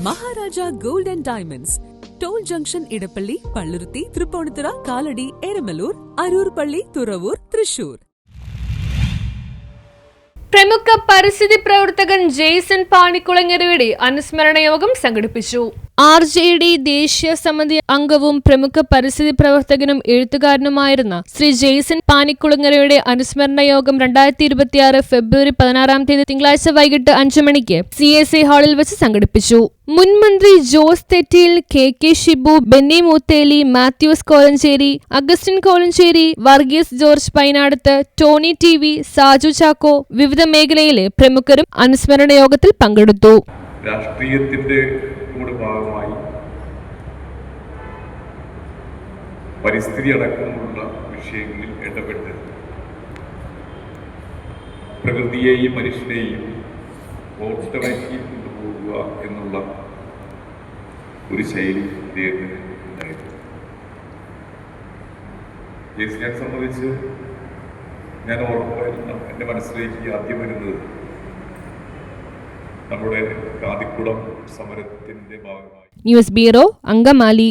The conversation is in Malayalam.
Maharaja gold and diamonds, toll junction, Edappally, Palluruthy, Tripunithura, Kalady, Eramalloor, Aroor Palli, Thuravoor, Thrissur. പ്രമുഖ പരിസ്ഥിതി പ്രവർത്തകൻ ജെയ്സൺ പാനിക്കുളങ്ങരയുടെ അനുസ്മരണ യോഗം സംഘടിപ്പിച്ചു. RJD ദേശീയ സമിതി അംഗവും പ്രമുഖ പരിസ്ഥിതി പ്രവർത്തകനും എഴുത്തുകാരനുമായിരുന്ന ശ്രീ ജെയ്സൺ പാനിക്കുളങ്ങരയുടെ അനുസ്മരണ യോഗം 2026 ഫെബ്രുവരി 16 തിങ്കളാഴ്ച വൈകിട്ട് 5 മണിക്ക് CSI ഹാളിൽ വെച്ച് സംഘടിപ്പിച്ചു. മുൻ മന്ത്രി ജോസ് തെറ്റിയിൽ, KK ഷിബു, ബെന്നി മൂത്തേലി, മാത്യൂസ് കോലഞ്ചേരി, അഗസ്റ്റിൻ കോലഞ്ചേരി, വർഗീസ് ജോർജ് പൈനാടത്ത്, ടോണി TV, സാജു ചാക്കോ, വിവിധ മേഖലയിലെ പ്രമുഖരും അനുസ്മരണ യോഗത്തിൽ പങ്കെടുത്തു. രാഷ്ട്രീയത്തിന്റെ കൂടെ ഭാഗമായി പരിസ്ഥിതി അടക്കമുള്ള വിഷയങ്ങളിൽ ഇടപെട്ട് പ്രകൃതിയെയും മനുഷ്യനെയും ഓർത്തവയ്ക്ക് കൊണ്ടുപോകുക എന്നുള്ള ഒരു ശൈലി ഇദ്ദേഹത്തിന് ഉണ്ടായിരുന്നു. ജെയ്സനെ സംബന്ധിച്ച് ഞാൻ ഓർമ്മ എൻ്റെ മനസ്സിലേക്ക് ആദ്യം വരുന്നത് നമ്മുടെ കാതിക്കുളം സമരത്തിന്റെ ഭാഗമായി. News bureau, Angamaly.